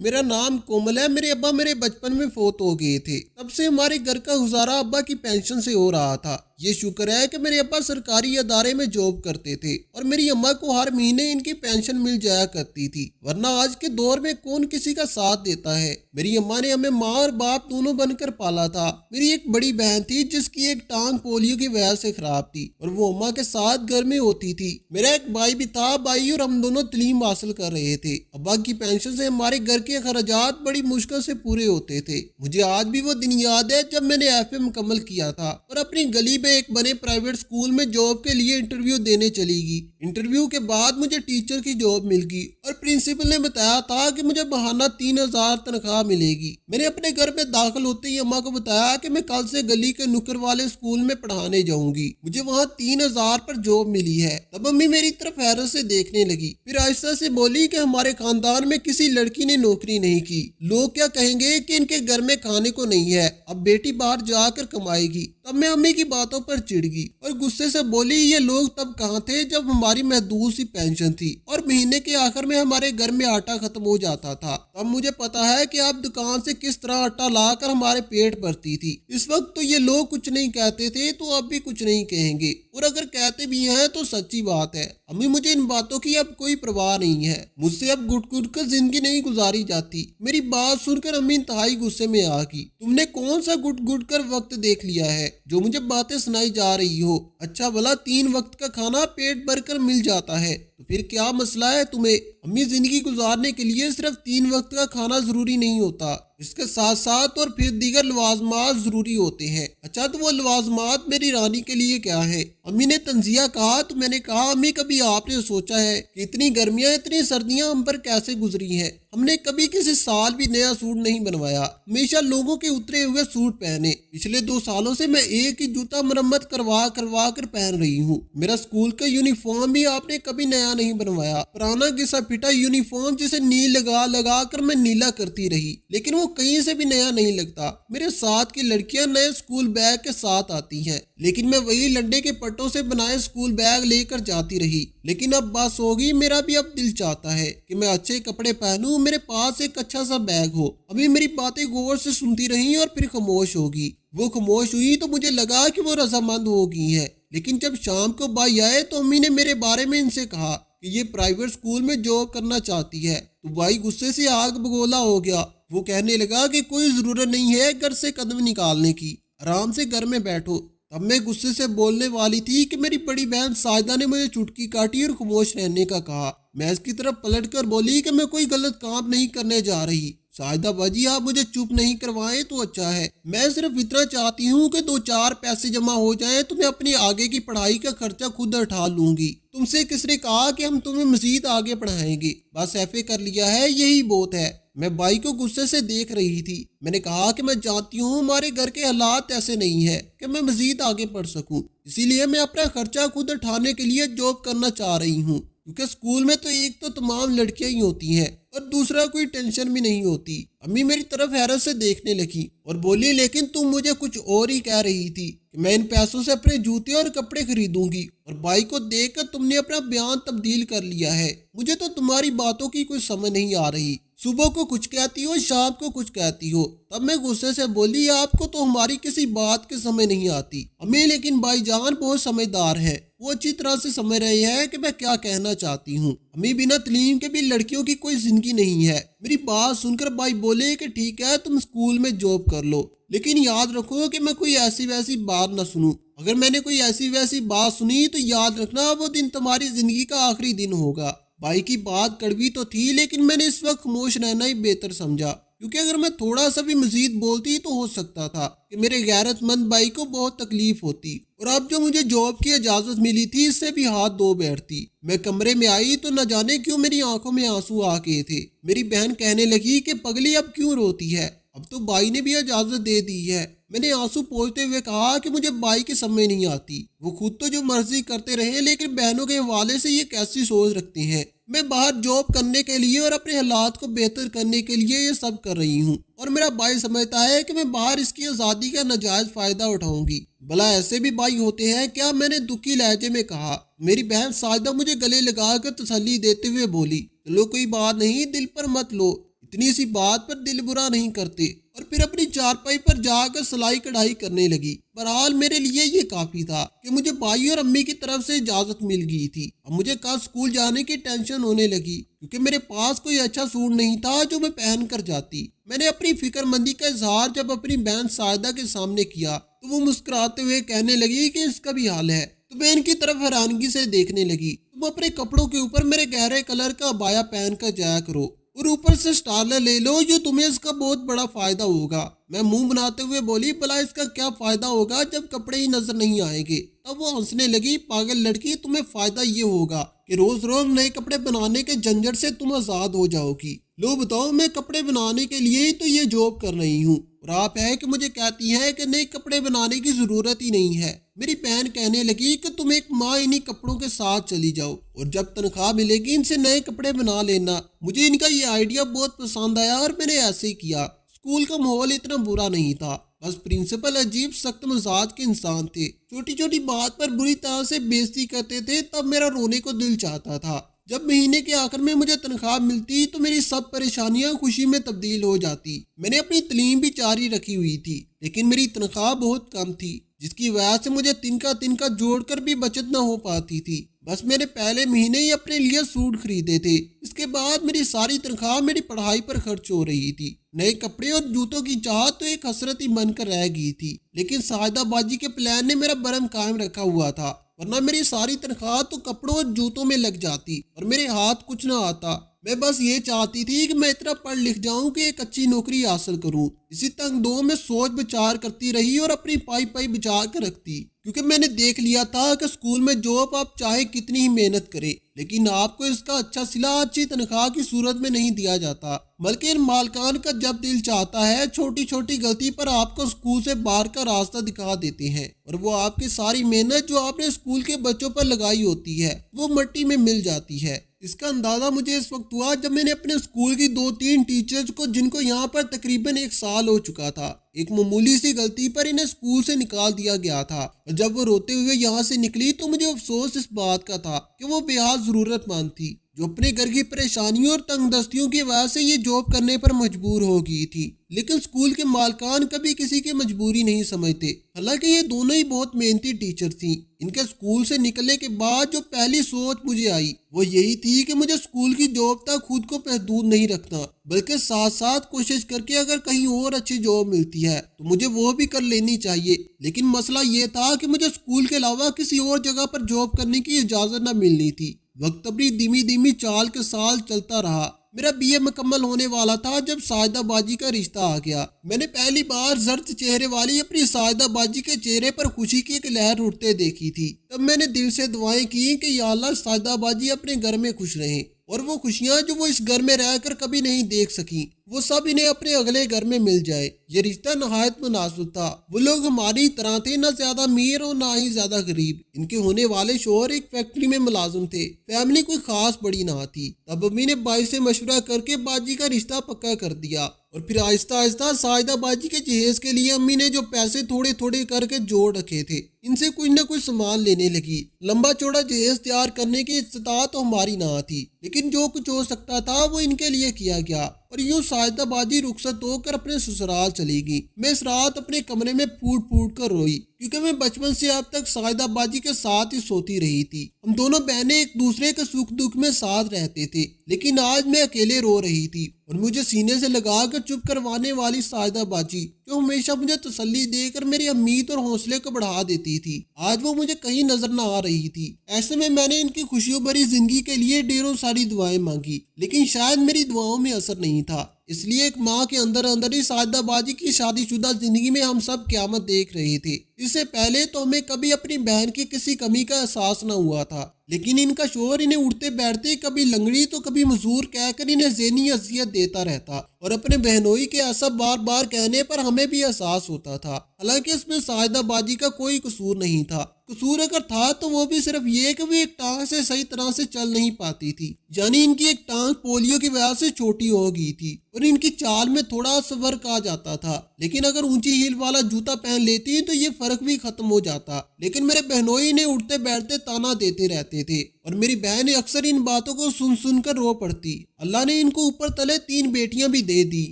मेरा नाम कोमल है। मेरे अब्बा मेरे बचपन में फोत हो गए थे। तब से हमारे घर का गुजारा अब्बा की पेंशन से हो रहा था। ये शुक्र है कि मेरे अब्बा सरकारी अदारे में जॉब करते थे और मेरी अम्मा को हर महीने इनकी पेंशन मिल जाया करती थी, वरना आज के दौर में कौन किसी का साथ देता है। मेरी अम्मा ने हमें माँ और बाप दोनों बनकर पाला था। मेरी एक बड़ी बहन थी जिसकी एक टांग पोलियो की वजह से खराब थी और वो अम्मा के साथ घर में होती थी। मेरा एक भाई भी था। भाई और हम दोनों तालीम हासिल कर रहे थे। अब्बा की पेंशन से हमारे घर के खर्चात बड़ी मुश्किल से पूरे होते थे। मुझे आज भी वो दिन याद है जब मैंने एफए मुकम्मल किया था और अपनी गली में एक बने प्राइवेट स्कूल में जॉब के लिए इंटरव्यू देने चली गई। इंटरव्यू के बाद मुझे टीचर की जॉब मिल गई और प्रिंसिपल ने बताया था कि मुझे बहाना 3,000 तनख्वाह मिलेगी। मैंने अपने घर में दाखिल होते ही अम्मा को बताया कि मैं कल से गली के नुक्कर वाले स्कूल में पढ़ाने जाऊंगी, मुझे वहाँ 3,000 पर जॉब मिली है। तब अम्मी मेरी तरफ हैरत से देखने लगी, फिर आहिस्ता से बोली कि हमारे खानदान में किसी लड़की ने नौकरी नहीं की, लोग क्या कहेंगे कि इनके घर में खाने को नहीं है, अब बेटी बाहर जाकर कमाएगी। तब मैं अम्मी की बातों पर चिढ़ गई और गुस्से से बोली, ये लोग तब कहाँ थे जब हमारी महदूद सी पेंशन थी और महीने के आखिर में हमारे घर में आटा खत्म हो जाता था। तब मुझे पता है कि आप दुकान से किस तरह आटा लाकर हमारे पेट भरती थी। इस वक्त तो ये लोग कुछ नहीं कहते थे तो अब भी कुछ नहीं कहेंगे, और अगर कहते भी हैं तो सच्ची बात है। अम्मी मुझे इन बातों की अब कोई परवाह नहीं है, मुझसे अब घुट घुट कर जिंदगी नहीं गुजारी जाती। मेरी बात सुनकर अम्मी इंतहाई गुस्से में आ गई। तुमने कौन सा घुट घुट कर वक्त देख लिया है जो मुझे बातें सुनाई जा रही हो? अच्छा भला 3 वक्त का खाना पेट भर कर मिल जाता है तो फिर क्या मसला है तुम्हें? अम्मी जिंदगी गुजारने के लिए सिर्फ 3 वक्त का खाना जरूरी नहीं होता, इसके साथ साथ और फिर दीगर लवाजमात जरूरी होते हैं। अच्छा तो वो लवाजमात मेरी रानी के लिए क्या है? अम्मी ने तंजिया कहा तो मैंने कहा, अम्मी कभी आपने सोचा है कि इतनी गर्मियां इतनी सर्दियां हम पर कैसे गुजरी हैं? हमने कभी किसी साल भी नया सूट नहीं बनवाया, हमेशा लोगों के उतरे हुए सूट पहने। पिछले 2 सालों से मैं एक ही जूता मरम्मत करवा करवा कर पहन रही हूँ। मेरा स्कूल का यूनिफॉर्म भी आपने कभी नया नहीं बनवाया, पुराना घिसा पिटा यूनिफॉर्म जिसे नील लगा लगा कर मैं नीला करती रही, लेकिन वो कहीं से भी नया नहीं लगता। मेरे साथ की लड़कियां नए स्कूल बैग के साथ आती हैं, लेकिन मैं वही लंडे के पट्टों से बनाए स्कूल बैग लेकर जाती रही। लेकिन अब बात होगी, मेरा भी अब दिल चाहता है कि मैं अच्छे कपड़े पहनूं, मेरे पास एक अच्छा सा बैग हो। अभी मेरी बातें गौर से सुनती रही और फिर खामोश होगी। वो खामोश हुई तो मुझे लगा कि वो रजामंद हो गई है, लेकिन जब शाम को भाई आए तो अम्मी ने मेरे बारे में इनसे कहा कि ये प्राइवेट स्कूल में जॉब करना चाहती है, तो भाई गुस्से से आग बगोला हो गया। वो कहने लगा कि कोई जरूरत नहीं है घर से कदम निकालने की, आराम से घर में बैठो। तब मैं गुस्से से बोलने वाली थी कि मेरी बड़ी बहन साजिदा ने मुझे चुटकी काटी और खामोश रहने का कहा। मैं इसकी तरफ पलट कर बोली कि मैं कोई गलत काम नहीं करने जा रही। साजिदा बाजी आप मुझे चुप नहीं करवाएं तो अच्छा है, मैं सिर्फ इतना चाहती हूँ कि 2-4 पैसे जमा हो जाएं तो मैं अपनी आगे की पढ़ाई का खर्चा खुद उठा लूंगी। तुमसे किसने कहा कि हम तुम्हें मजीद आगे पढ़ाएंगे? बस एफए कर लिया है, यही बहुत है। मैं भाई को गुस्से से देख रही थी। मैंने कहा कि मैं जानती हूँ हमारे घर के हालात ऐसे नहीं है कि मैं मजीद आगे पढ़ सकूं, इसीलिए मैं अपना खर्चा खुद उठाने के लिए जॉब करना चाह रही हूँ, क्योंकि स्कूल में तो एक तो तमाम लड़कियां ही होती हैं और दूसरा कोई टेंशन भी नहीं होती। अम्मी मेरी तरफ हैरत से देखने लगी और बोली, लेकिन तुम मुझे कुछ और ही कह रही थी कि मैं इन पैसों से अपने जूते और कपड़े खरीदूंगी, और भाई को देखकर तुमने अपना बयान तब्दील कर लिया है। मुझे तो तुम्हारी बातों की कोई समझ नहीं आ रही, सुबह को कुछ कहती हो शाम को कुछ कहती हो। तब मैं गुस्से से बोली, आपको तो हमारी किसी बात की समझ नहीं आती अम्मी, लेकिन भाईजान बहुत समझदार है, वो अच्छी तरह से समझ रहे हैं कि मैं क्या कहना चाहती हूँ। अम्मी बिना तलीम के भी लड़कियों की कोई जिंदगी नहीं है। मेरी बात सुनकर भाई बोले कि ठीक है तुम स्कूल में जॉब कर लो, लेकिन याद रखो कि मैं कोई ऐसी वैसी बात न सुनूं। अगर मैंने कोई ऐसी वैसी बात सुनी तो याद रखना वो दिन तुम्हारी जिंदगी का आखिरी दिन होगा। भाई की बात कड़वी तो थी, लेकिन मैंने इस वक्त खामोश रहना ही बेहतर समझा, क्योंकि अगर मैं थोड़ा सा भी मजीद बोलती तो हो सकता था कि मेरे गैरतमंद भाई को बहुत तकलीफ होती, और अब जो मुझे जॉब की इजाजत मिली थी इससे भी हाथ धो बैठती। मैं कमरे में आई तो न जाने क्यों मेरी आंखों में आंसू आ गए थे। मेरी बहन कहने लगी कि पगली अब क्यों रोती है, अब तो भाई ने भी इजाजत दे दी है। मैंने आंसू पोंछते हुए कहा कि मुझे भाई की समझ नहीं आती, वो खुद तो जो मर्जी करते रहे, लेकिन बहनों के हवाले से ये कैसी सोच रखते हैं। मैं बाहर जॉब करने के लिए और अपने हालात को बेहतर करने के लिए ये सब कर रही हूँ, और मेरा भाई समझता है कि मैं बाहर इसकी आज़ादी का नाजायज फायदा उठाऊंगी। भला ऐसे भी भाई होते हैं क्या? मैंने दुखी लहजे में कहा। मेरी बहन साजिदा मुझे गले लगाकर तसल्ली देते हुए बोली, चलो कोई बात नहीं, दिल पर मत लो, इतनी सी बात पर दिल बुरा नहीं करते। और फिर अपनी चारपाई पर जाकर सिलाई कढ़ाई करने लगी। बहरहाल मेरे लिए ये काफी था कि मुझे भाई और अम्मी की तरफ से इजाजत मिल गई थी। अब मुझे कल स्कूल जाने की टेंशन होने लगी, क्योंकि मेरे पास कोई अच्छा सूट नहीं था जो मैं पहन कर जाती। मैंने अपनी फिक्रमंदी का इजहार जब अपनी बहन सायदा के सामने किया तो वो मुस्कुराते हुए कहने लगी कि इसका भी हाल है। तो मैं इनकी तरफ हैरानगी से देखने लगी। तुम अपने कपड़ों के ऊपर मेरे गहरे कलर का अबाया पहन कर जाया करो और ऊपर से स्टारलर ले लो, जो तुम्हें इसका बहुत बड़ा फायदा होगा। मैं मुंह बनाते हुए बोली, भला इसका क्या फायदा होगा जब कपड़े ही नजर नहीं आएंगे। तब वो हंसने लगी, पागल लड़की, तुम्हें फायदा ये होगा कि रोज रोज नए कपड़े बनाने के झंझट से तुम आजाद हो जाओगी। लो बताओ, मैं कपड़े बनाने के लिए ही तो ये जॉब कर रही हूँ, और आप है कि मुझे कहती हैं कि नए कपड़े बनाने की जरूरत ही नहीं है। मेरी बहन कहने लगी कि तुम एक माँ इन्हीं कपड़ों के साथ चली जाओ और जब तनख्वाह मिलेगी इनसे नए कपड़े बना लेना। मुझे इनका ये आइडिया बहुत पसंद आया और मैंने ऐसे ही किया। स्कूल का माहौल इतना बुरा नहीं था, बस प्रिंसिपल अजीब सख्त मिजाज के इंसान थे। छोटी छोटी बात पर बुरी तरह से बेइज्जती करते थे, तब मेरा रोने को दिल चाहता था। जब महीने के आखिर में मुझे तनख्वाह मिलती तो मेरी सब परेशानियां खुशी में तब्दील हो जाती। मैंने अपनी तालीम भी जारी रखी हुई थी, लेकिन मेरी तनख्वाह बहुत कम थी, जिसकी वजह से मुझे तिनका जोड़कर भी बचत न हो पाती थी। बस मैंने पहले महीने ही अपने लिए सूट खरीदे थे। इसके बाद मेरी सारी तनख्वाह मेरी पढ़ाई पर खर्च हो रही थी। नए कपड़े और जूतों की चाहत तो एक हसरत ही बनकर रह गई थी, लेकिन साहिदा बाजी के प्लान ने मेरा बरम कायम रखा हुआ था, वरना मेरी सारी तनख्वाह तो कपड़ों और जूतों में लग जाती और मेरे हाथ कुछ न आता। मैं बस ये चाहती थी कि मैं इतना पढ़ लिख जाऊं कि एक अच्छी नौकरी हासिल करूं। इसी तंग दो में सोच विचार करती रही और अपनी पाई पाई बचा कर रखती, क्योंकि मैंने देख लिया था कि स्कूल में जॉब आप चाहे कितनी ही मेहनत करें, लेकिन आपको इसका अच्छा सिला अच्छी तनख्वाह की सूरत में नहीं दिया जाता। बल्कि इन मालकान का जब दिल चाहता है, छोटी छोटी गलती पर आपको स्कूल से बाहर का रास्ता दिखा देते हैं, और वो आपकी सारी मेहनत जो आपने स्कूल के बच्चों पर लगाई होती है वो मिट्टी में मिल जाती है। इसका अंदाजा मुझे इस वक्त हुआ जब मैंने अपने स्कूल की 2-3 टीचर्स को, जिनको यहाँ पर तकरीबन 1 साल हो चुका था, एक मामूली सी गलती पर इन्हें स्कूल से निकाल दिया गया था। और जब वो रोते हुए यहाँ से निकली तो मुझे अफसोस इस बात का था कि वो बेहद जरूरतमंद थी, जो अपने घर की परेशानियों और तंगदस्तियों की वजह से ये जॉब करने पर मजबूर हो गई थी। लेकिन स्कूल के मालकान कभी किसी की मजबूरी नहीं समझते। हालांकि ये दोनों ही बहुत मेहनती टीचर थी। इनके स्कूल से निकलने के बाद जो पहली सोच मुझे आई वो यही थी कि मुझे स्कूल की जॉब तक खुद को महदूद नहीं रखना, बल्कि साथ साथ कोशिश करके अगर कहीं और अच्छी जॉब मिलती है तो मुझे वो भी कर लेनी चाहिए। लेकिन मसला ये था कि मुझे स्कूल के अलावा किसी और जगह पर जॉब करने की इजाजत न मिलनी थी। वक्त अपनी धीमी धीमी चाल के साल चलता रहा। मेरा बीए मुकम्मल होने वाला था जब साहिदा बाजी का रिश्ता आ गया। मैंने पहली बार जर्द चेहरे वाली अपनी साहिदा बाजी के चेहरे पर खुशी की एक लहर उठते देखी थी। तब मैंने दिल से दुआएं की कि या अल्लाह साहिदा बाजी अपने घर में खुश रहें, और वो खुशियां जो वो इस घर में रहकर कभी नहीं देख सकी वो सब इन्हें अपने अगले घर में मिल जाए। ये रिश्ता नहायत मुनासिब था। वो लोग हमारी तरह थे, ना ज्यादा अमीर और ना ही ज्यादा गरीब। इनके होने वाले शोहर एक फैक्ट्री में मुलाजिम थे। फैमिली कोई खास बड़ी ना थी। तब अम्मी ने भाई से मशवरा करके बाजी का रिश्ता पक्का कर दिया, और फिर आहिस्ता आहिस्ता साहिदा बाजी के जहेज के लिए अम्मी ने जो पैसे थोड़े थोड़े करके जोड़ रखे थे, इनसे कुछ न कुछ सामान लेने लगी। लंबा चौड़ा जहेज तैयार करने की इस्तात तो हमारी ना थी, लेकिन जो कुछ हो सकता था वो इनके लिए किया गया। और यूं साहिदा बाजी रुखसत होकर अपने ससुराल चली गई। मैं इस रात अपने कमरे में फूट फूट कर रोई, क्योंकि मैं बचपन से अब तक साहिदा बाजी के साथ ही सोती रही थी। हम दोनों बहनें एक दूसरे के सुख दुख में साथ रहते थे, लेकिन आज मैं अकेले रो रही थी। और मुझे सीने से लगाकर चुप करवाने वाली साहिदा बाजी, जो हमेशा मुझे तसल्ली देकर मेरी उम्मीद और हौसले को बढ़ा देती थी, आज वो मुझे कहीं नजर न आ रही थी। ऐसे में मैंने इनकी खुशियों भरी जिंदगी के लिए ढेरों सारी दुआएं मांगी, लेकिन शायद मेरी दुआओं में असर नहीं था। इसलिए एक माँ के अंदर अंदर ही साहिदा बाजी की शादीशुदा जिंदगी में हम सब क़यामत देख रहे थे। इससे पहले तो हमें कभी अपनी बहन की किसी कमी का एहसास न हुआ था, लेकिन इनका शोहर इन्हें उठते बैठते कभी लंगड़ी तो कभी मजदूर कहकर इन्हें ज़हनी अजियत देता रहता, और अपने बहनोई के ऐसा बार बार कहने पर हमें भी एहसास होता था। हालांकि इसमें साहिदा बाजी का कोई कसूर नहीं था। कसूर अगर था तो वो भी सिर्फ ये कि वो एक टांग से सही तरह से चल नहीं पाती थी, यानी इनकी एक टांग पोलियो की वजह से छोटी हो गई थी और इनकी चाल में थोड़ा फर्क आ जाता था। लेकिन अगर ऊंची हील वाला जूता पहन लेती तो ये फर्क भी खत्म हो जाता। लेकिन मेरे बहनोई ने उठते बैठते ताना देते रहते थे। اور میری بہن اکثر ان باتوں کو سن سن کر رو پڑتی۔ اللہ نے ان کو اوپر تلے 3 بیٹیاں بھی دے دی،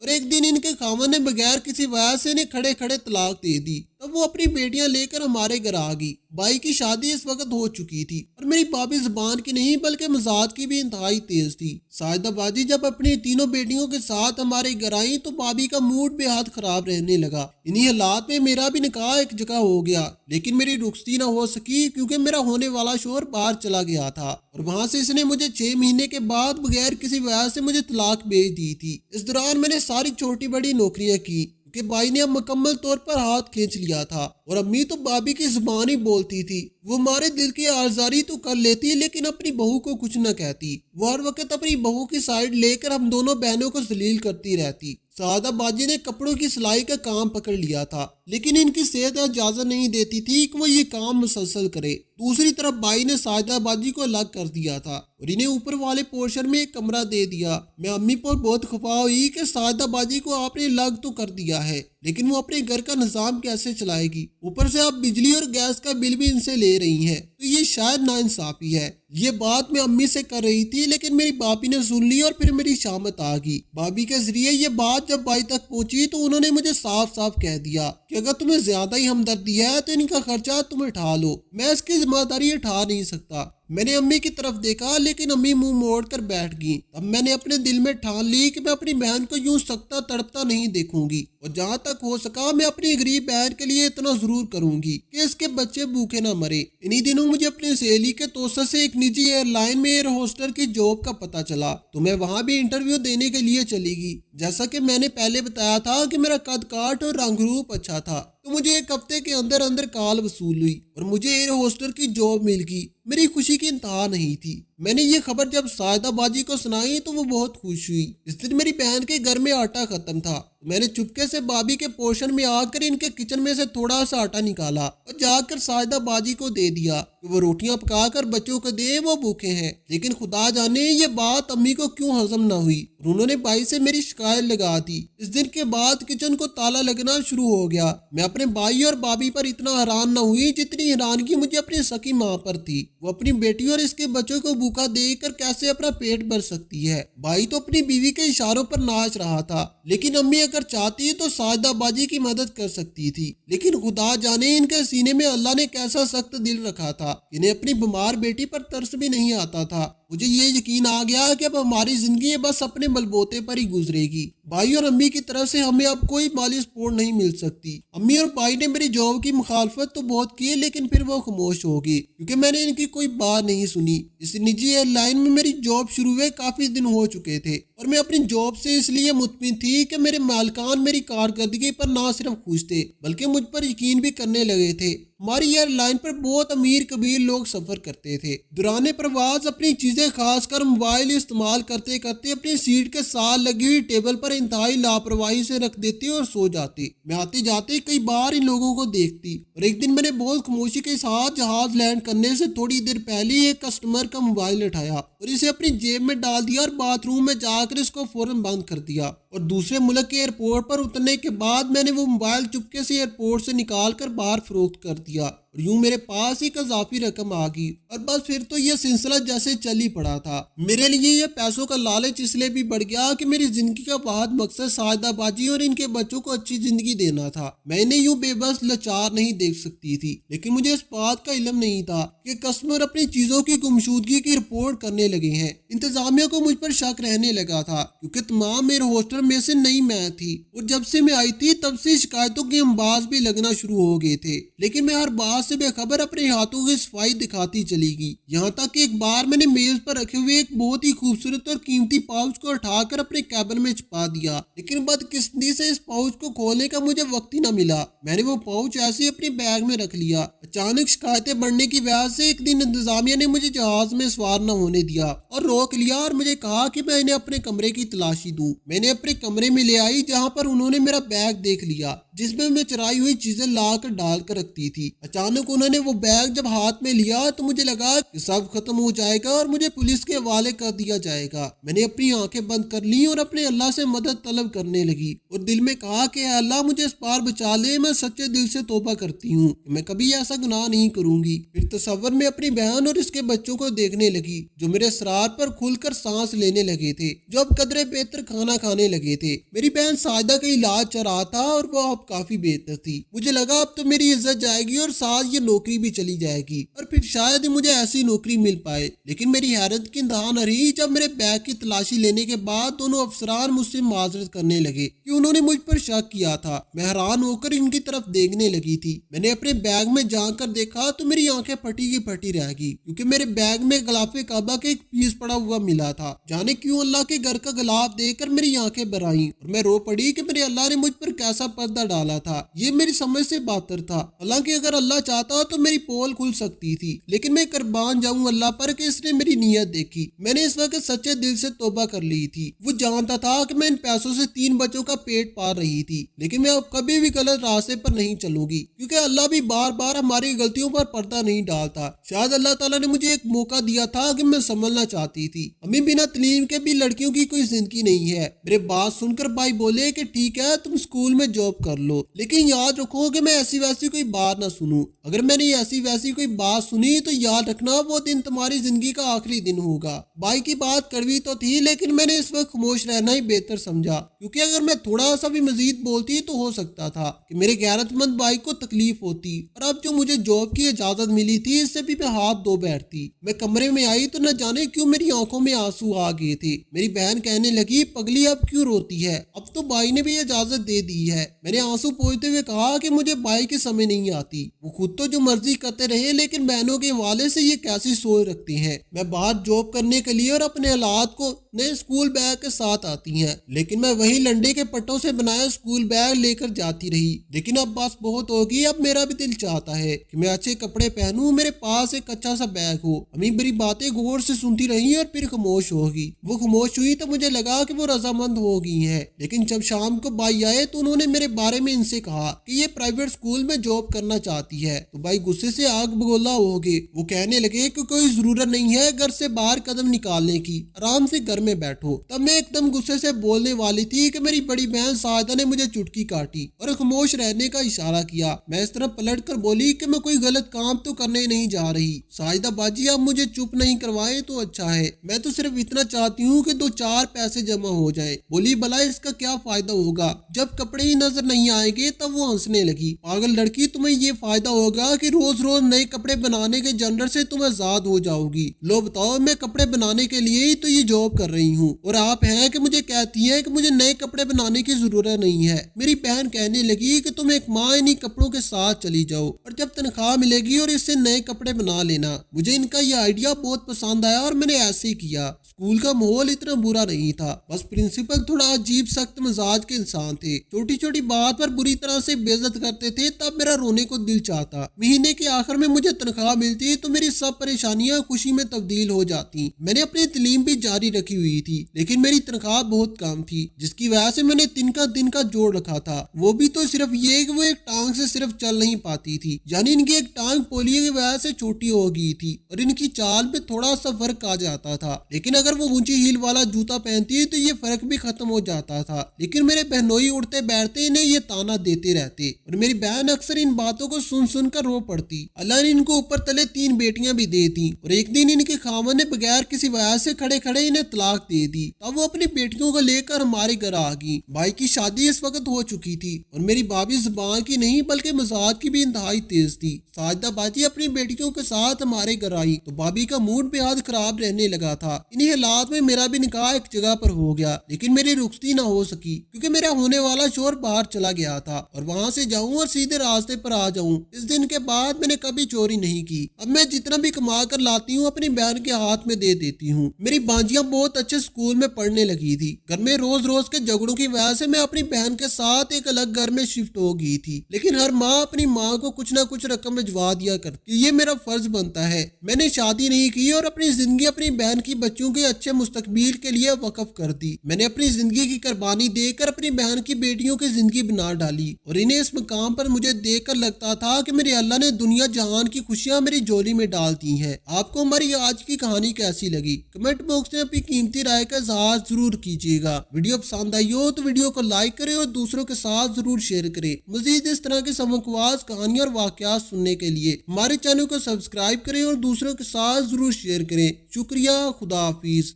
اور ایک دن ان کے خاوند نے بغیر کسی وجہ سے انہیں کھڑے کھڑے طلاق دے دی۔ تب وہ اپنی بیٹیاں لے کر ہمارے گھر آ گئی۔ بھائی کی شادی اس وقت ہو چکی تھی، اور میری بھابھی زبان کی نہیں بلکہ مزاج کی بھی انتہائی تیز تھی۔ ساجدہ باجی جب اپنی تینوں بیٹیوں کے ساتھ ہمارے گھر آئی تو بھابھی کا موڈ بے حد خراب رہنے لگا۔ انہی حالات میں میرا بھی نکاح ایک جگہ ہو گیا، لیکن میری رخصتی نہ ہو سکی کیونکہ میرا ہونے والا شوہر باہر چلا گیا تھا، اور وہاں سے اس نے مجھے 6 مہینے کے بعد بغیر کسی وجہ سے مجھے طلاق بھیج دی تھی۔ اس دوران میں نے ساری چھوٹی بڑی نوکریاں کی کہ بھائی نے اب مکمل طور پر ہاتھ کھینچ لیا تھا، اور امی تو بھابھی کی زبان ہی بولتی تھی۔ وہ ہمارے دل کی آزاری تو کر لیتی لیکن اپنی بہو کو کچھ نہ کہتی۔ وہ ہر وقت اپنی بہو کی سائیڈ لے کر ہم دونوں بہنوں کو ذلیل کرتی رہتی۔ سعادہ باجی نے کپڑوں کی سلائی کا کام پکڑ لیا تھا، لیکن ان کی صحت اجازت نہیں دیتی تھی کہ وہ یہ کام مسلسل کرے۔ دوسری طرف بھائی نے سعادہ باجی کو الگ کر دیا تھا اور انہیں اوپر والے پورشن میں ایک کمرہ دے دیا۔ میں امی پر بہت خفا ہوئی کہ سعادہ باجی کو آپ نے الگ تو کر دیا ہے، لیکن وہ اپنے گھر کا نظام کیسے چلائے گی؟ اوپر سے آپ بجلی اور گیس کا بل بھی ان سے لے رہی ہیں، تو یہ شاید ناانصافی ہے۔ یہ بات میں امی سے کر رہی تھی، لیکن میری بھابھی نے سن لی اور پھر میری شامت آ گئی۔ بھابھی کے ذریعے یہ بات جب بھائی تک پہنچی تو انہوں نے مجھے صاف صاف کہہ دیا کہ اگر تمہیں زیادہ ہی ہمدردی ہے تو ان کا خرچہ تم اٹھا لو، میں اس کی ذمہ داری اٹھا نہیں سکتا۔ میں نے امی کی طرف دیکھا لیکن امی منہ موڑ کر بیٹھ گئی۔ اب میں نے اپنے دل میں ٹھان لی کہ میں اپنی بہن کو یوں سکتا تڑپتا نہیں دیکھوں گی، اور جہاں تک ہو سکا میں اپنی غریب بہن کے لیے اتنا ضرور کروں گی کہ اس کے بچے بھوکے نہ مرے۔ انہی دنوں مجھے اپنی سہیلی کے توسط سے ایک نجی ایئر لائن میں ایئر ہوسٹر کی جاب کا پتہ چلا، تو میں وہاں بھی انٹرویو دینے کے لیے چلی گئی۔ جیسا کہ میں نے پہلے بتایا تھا کہ میرا قد کاٹ اور رنگ روپ اچھا تھا، تو مجھے 1 ہفتے کے اندر اندر کال وصول ہوئی اور مجھے ایئر ہوسٹر کی جاب مل گئی۔ میری خوشی کی انتہا نہیں تھی۔ میں نے یہ خبر جب سعادہ باجی کو سنائی تو وہ بہت خوش ہوئی۔ اس دن میری بہن کے گھر میں آٹا ختم تھا، میں نے چپکے سے بھابھی کے پورشن میں آ کر ان کے کچن میں سے تھوڑا سا آٹا نکالا اور جا کر سعادہ باجی کو دے دیا کہ وہ روٹیاں پکا کر بچوں کو دے، وہ بھوکے ہیں۔ لیکن خدا جانے یہ بات امی کو کیوں ہضم نہ ہوئی اور انہوں نے بھائی سے میری شکایت لگا دی۔ اس دن کے بعد کچن کو تالا لگنا شروع ہو گیا۔ میں اپنے بھائی اور بھابھی پر اتنا حیران نہ ہوئی جتنی حیرانگی مجھے اپنی سکی ماں پر تھی۔ وہ اپنی بیٹی اور اس کے بچوں کو بھوکا دے کر کیسے اپنا پیٹ بھر سکتی ہے؟ بھائی تو اپنی بیوی کے اشاروں پر ناچ رہا تھا، لیکن امی اگر چاہتی تو سعادہ باجی کی مدد کر سکتی تھی۔ لیکن خدا جانے ان کے سینے میں اللہ نے کیسا سخت دل رکھا تھا، انہیں اپنی بیمار بیٹی پر ترس بھی نہیں آتا تھا۔ مجھے یہ یقین آ گیا کہ اب ہماری زندگی بس اپنے بلبوتے پر ہی گزرے گی۔ بھائی اور امی کی طرف سے ہمیں اب کوئی مالی سپورٹ نہیں مل سکتی۔ امی اور بھائی نے میری جاب کی مخالفت تو بہت کی، لیکن پھر وہ خاموش ہو گئی کیونکہ میں نے ان کی کوئی بات نہیں سنی۔ اس نجی ایئر لائن میں میری جاب شروع ہوئے کافی دن ہو چکے تھے، اور میں اپنی جاب سے اس لیے مطمئن تھی کہ میرے مالکان میری کارکردگی پر نہ صرف خوش تھے بلکہ مجھ پر یقین بھی کرنے لگے تھے۔ ہماری ایئر لائن پر بہت امیر کبیر لوگ سفر کرتے تھے۔ دوران پرواز اپنی چیزیں خاص کر موبائل استعمال کرتے کرتے اپنی سیٹ کے ساتھ لگی ہوئی ٹیبل پر انتہائی لاپرواہی سے رکھ دیتے اور سو جاتے۔ میں آتے جاتے کئی بار ان لوگوں کو دیکھتی، اور ایک دن میں نے بہت خاموشی کے ساتھ جہاز لینڈ کرنے سے تھوڑی دیر پہلے ایک کسٹمر کا موبائل اٹھایا اور اسے اپنی جیب میں ڈال دیا اور باتھ روم میں جا کر اس کو فوراً بند کر دیا، اور دوسرے ملک کے ایئرپورٹ پر اترنے کے بعد میں نے وہ موبائل چپکے سے ایئرپورٹ سے نکال کر باہر فروخت کر دیا، اور یوں میرے پاس ایک اضافی رقم آ گئی، اور بس پھر تو یہ سلسلہ جیسے چل ہی پڑا تھا۔ میرے لیے یہ پیسوں کا لالچ اس لیے بھی بڑھ گیا کہ میری زندگی کا واحد مقصد سعادہ باجی اور ان کے بچوں کو اچھی زندگی دینا تھا۔ میں انہیں یوں بے بس لاچار نہیں دیکھ سکتی تھی، لیکن مجھے اس بات کا علم نہیں تھا کہ کسٹمر اپنی چیزوں کی گمشدگی کی رپورٹ کرنے لگے ہیں۔ انتظامیہ کو مجھ پر شک رہنے لگا تھا کیونکہ تمام ایئر ہوسٹر میں سے نئی میں تھی، اور جب سے میں آئی تھی تب سے شکایتوں کے انباز بھی لگنا شروع ہو گئے تھے، لیکن میں ہر بات سے بے خبر اپنے ہاتھوں کی صفائی دکھاتی چلی گئی۔ یہاں تک کہ ایک بار میں نے میز پر رکھے ہوئے ایک بہت ہی خوبصورت اور قیمتی پاؤچ کو اٹھا کر اپنے کیبن میں چھپا دیا، لیکن بدقسمتی سے اس پاؤچ کو کھولنے کا مجھے وقت ہی نہ ملا۔ میں نے وہ پاؤچ ایسے اپنے بیگ میں رکھ لیا۔ اچانک شکایتیں بڑھنے کی وجہ سے ایک دن انتظامیہ نے مجھے جہاز میں سوار نہ ہونے دیا اور روک لیا، اور مجھے کہا کہ میں انہیں اپنے کمرے کی تلاشی دوں۔ میں نے اپنے کمرے میں لے آئی جہاں پر انہوں نے میرا بیگ دیکھ لیا جس میں چرائی ہوئی چیزیں لا کر ڈال کر رکھتی تھی۔ اچانک انہوں نے وہ بیگ جب ہاتھ میں لیا تو مجھے لگا کہ سب ختم ہو جائے گا اور مجھے پولیس کے حوالے کر دیا جائے گا۔ میں نے اپنی آنکھیں بند کر لی اور اپنے اللہ سے مدد طلب کرنے لگی، اور دل میں کہا کہ اے اللہ مجھے اس بار بچا لے، میں سچے دل سے توبہ کرتی ہوں کہ میں کبھی ایسا گناہ نہیں کروں گی۔ پھر تصور میں اپنی بہن اور اس کے بچوں کو دیکھنے لگی جو میرے اسرار پر کھل کر سانس لینے لگے تھے، جو اب قدرے بہتر کھانا کھانے لگے تھے۔ میری بہن ساجدہ کا علاج چل رہا تھا اور وہ اب کافی بہتر تھی۔ مجھے لگا اب تو میری عزت جائے گی اور ساتھ یہ نوکری بھی چلی جائے گی اور پھر شاید ہی مجھے ایسی نوکری مل پائے۔ لیکن میری حیرت کی انتہا نہ رہی جب میرے بیگ کی تلاشی لینے کے بعد دونوں افسران مجھ سے معذرت کرنے لگے کہ انہوں نے مجھ پر شک کیا تھا۔ میں حیران ہو کر ان کی طرف دیکھنے لگی تھی۔ میں نے اپنے بیگ میں جا کر دیکھا تو میری آنکھیں پھٹی کی پھٹی رہ گئی کیونکہ میرے بیگ میں غلاف کعبہ کا ایک پیس پڑا ہوا ملا تھا۔ جانے کیوں اللہ کے گھر کا غلاف دیکھ کر میری آنکھیں بھر آئیں اور میں رو پڑی کہ میرے اللہ نے مجھ پر کیسا پردہ ڈالا تھا۔ یہ میری سمجھ سے بہتر تھا۔ حالانکہ اگر اللہ چاہتا تو میری پول کھل سکتی تھی، لیکن میں قربان جاؤں اللہ پر کہ اس نے میری نیت دیکھی۔ میں نے اس وقت سچے دل سے توبہ کر لی تھی۔ وہ جانتا تھا کہ میں ان پیسوں سے 3 بچوں کا پیٹ پال رہی تھی، لیکن میں اب کبھی بھی غلط راستے پر نہیں چلوں گی کیونکہ اللہ بھی بار بار ہماری غلطیوں پر پردہ نہیں ڈالتا۔ شاید اللہ تعالیٰ نے مجھے ایک موقع دیا تھا کہ میں سنبھلنا چاہتی تھی۔ امی بنا تعلیم کے بھی لڑکیوں کی کوئی زندگی نہیں ہے۔ میرے بات سن کر بھائی بولے کہ ٹھیک ہے تم اسکول میں جاب کر لو، لیکن یاد رکھو کہ میں ایسی ویسی کوئی بات نہ سنوں۔ اگر میں نے ایسی ویسی کوئی بات سنی تو یاد رکھنا وہ دن تمہاری زندگی کا آخری دن ہوگا۔ بھائی کی بات کڑوی تو تھی لیکن میں نے اس وقت خاموش رہنا ہی بہتر سمجھا کیونکہ اگر میں تھوڑا سا بھی مزید بولتی تو ہو سکتا تھا کہ میرے غیرت مند بھائی کو تکلیف ہوتی، اور اب جو مجھے جاب کی اجازت ملی تھی اس سے بھی میں ہاتھ دھو بیٹھتی۔ میں کمرے میں آئی تو نہ جانے کیوں میری آنکھوں میں آنسو آ گئے تھے۔ میری بہن کہنے لگی پگلی اب کیوں روتی ہے، اب تو بھائی نے بھی اجازت دے دی ہے۔ میں نے آنسو پوچھتے ہوئے کہا کہ مجھے بھائی کی سمجھ نہیں آتی، وہ خود تو جو مرضی کرتے رہے لیکن بہنوں کے حوالے سے یہ کیسی سوچ رکھتے ہیں۔ میں باہر جاب کرنے کے لیے اور اپنے حالات کو نئے اسکول بیگ کے ساتھ آتی ہیں، لیکن میں وہی لنڈے کے پٹوں سے بنایا اسکول بیگ لے کر جاتی رہی۔ لیکن اب بس بہت ہوگی، اب میرا بھی دل چاہتا ہے کہ میں اچھے کپڑے پہنوں، میرے پاس ایک اچھا سا بیگ ہو۔ امی میری باتیں غور سے سنتی رہی اور پھر خاموش ہوگی۔ وہ خاموش ہوئی تو مجھے لگا کہ وہ رضامند ہو گئی ہیں، لیکن جب شام کو بھائی آئے تو انہوں نے میرے بارے میں ان سے کہا کہ یہ پرائیویٹ اسکول میں جاب کرنا چاہتی ہے، تو بھائی غصے سے آگ بگولا ہو گئے۔ وہ کہنے لگے کہ کوئی ضرورت نہیں ہے گھر سے باہر قدم نکالنے کی، آرام سے گھر میں بیٹھو۔ تب میں ایک دم غصے سے بولنے والی تھی کہ میری بڑی بہن ساجدہ نے مجھے چٹکی کاٹی اور خاموش رہنے کا اشارہ کیا۔ میں اس طرح پلٹ کر بولی کہ میں کوئی غلط کام تو کرنے نہیں جا رہی۔ ساجدہ باجی آپ مجھے چپ نہیں کروائے تو اچھا ہے، میں تو صرف اتنا چاہتی ہوں کہ 2-4 پیسے جمع ہو جائے۔ بولی بھلا اس کا کیا فائدہ ہوگا، جب کپڑے ہی نظر نہیں آئیں گے۔ تب وہ ہنسنے لگی۔ پاگل لڑکی، تمہیں یہ فائدہ ہوگا کہ روز روز نئے کپڑے بنانے کے جنڈر سے تم آزاد ہو جاؤ گی۔ لو بتاؤ، میں کپڑے بنانے کے لیے ہی تو یہ جاب کر رہی ہوں اور آپ ہیں کہ مجھے کہتی ہیں کہ مجھے نئے کپڑے بنانے کی ضرورت نہیں ہے۔ میری بہن کہنے لگی کہ تم ایک ماہ انہی کپڑوں کے ساتھ چلی جاؤ اور جب تنخواہ ملے گی اور اس سے نئے کپڑے بنا لینا۔ مجھے ان کا یہ آئیڈیا بہت پسند آیا اور میں نے ایسے ہی کیا۔ اسکول کا ماحول اتنا برا نہیں تھا، بس پرنسپل تھوڑا عجیب سخت مزاج کے انسان تھے، چھوٹی چھوٹی بات پر بری طرح سے بے عزت کرتے تھے۔ تب میرا رونے کو دل چاہتا۔ مہینے کے آخر میں مجھے تنخواہ ملتی تو میری سب پریشانیاں خوشی میں تبدیل ہو جاتی۔ میں نے اپنی تعلیم بھی جاری رکھی ہوئی تھی لیکن میری تنخواہ بہت کم تھی، جس کی وجہ سے میں نے دن کا جوڑ رکھا تھا۔ وہ بھی تو صرف یہ کہ وہ ایک ٹانگ سے صرف چل نہیں پاتی تھی، یعنی ان کی ایک ٹانگ پولیو کی وجہ سے چھوٹی ہو گئی تھی اور ان کی چال میں تھوڑا سا فرق آ جاتا تھا، لیکن اگر وہ اونچی ہیل والا جوتا پہنتی تو یہ فرق بھی ختم ہو جاتا تھا۔ لیکن میرے بہنوئی اڑتے بیٹھتے انہیں یہ تانا دیتے رہتے اور میری بہن اکثر ان باتوں کو سن کر رو پڑتی۔ اللہ نے ان کو اوپر تلے 3 بیٹیاں بھی دے دی اور ایک دن ان کے خاوند نے بغیر کسی وجہ سے کھڑے کھڑے انہیں طلاق دے دی۔ تب وہ اپنی بیٹیوں کو لے کر ہمارے گھر آ گئی۔ بھائی کی شادی اس وقت ہو چکی تھی اور میری بھابھی زبان کی نہیں بلکہ مزاج کی بھی انتہائی تیز تھی۔ ساجدہ باجی اپنی بیٹیوں کے ساتھ ہمارے گھر آئی تو بھابھی کا موڈ بے حد خراب رہنے لگا تھا۔ انہی حالات میں میرا بھی نکاح ایک جگہ پر ہو گیا، لیکن میری رخصتی نہ ہو سکی کیونکہ میرا ہونے والا شوہر باہر چلا گیا تھا اور وہاں سے جاؤں اور سیدھے راستے پر آ جاؤں۔ اس دن کے بعد میں نے کبھی چوری نہیں کی۔ اب میں جتنا بھی کما کر لاتی ہوں اپنی بہن کے ہاتھ میں دے دیتی ہوں۔ میری بانجیاں بہت اچھے اسکول میں پڑھنے لگی تھی۔ گھر میں روز روز کے جھگڑوں کی وجہ سے میں اپنی بہن کے ساتھ ایک الگ گھر میں شفٹ ہو گئی تھی، لیکن ہر ماہ اپنی ماں کو کچھ نہ کچھ رقم بھجوا دیا کرتی، یہ میرا فرض بنتا ہے۔ میں نے شادی نہیں کی اور اپنی زندگی اپنی بہن کی بچوں کے اچھے مستقبل کے لیے وقف کر دی۔ میں نے اپنی زندگی کی قربانی देकर अपनी बहन की बेटियों की जिंदगी बना डाली और इन्हें इस मकाम पर मुझे देखकर लगता था कि मेरे अल्लाह ने दुनिया जहान की खुशियां मेरी झोली में डाल दी हैं। आपको हमारी आज की कहानी कैसी लगी? कमेंट बॉक्स में अपनी कीमती राय का इजहार जरूर कीजिएगा। वीडियो पसंद आई हो तो वीडियो को लाइक करें और दूसरों के साथ जरूर शेयर करें। मजीद इस तरह की सबकवास कहानियां और वाकयात सुनने के लिए हमारे चैनल को सब्सक्राइब करें और दूसरों के साथ जरूर शेयर करें। शुक्रिया। खुदा हाफिज।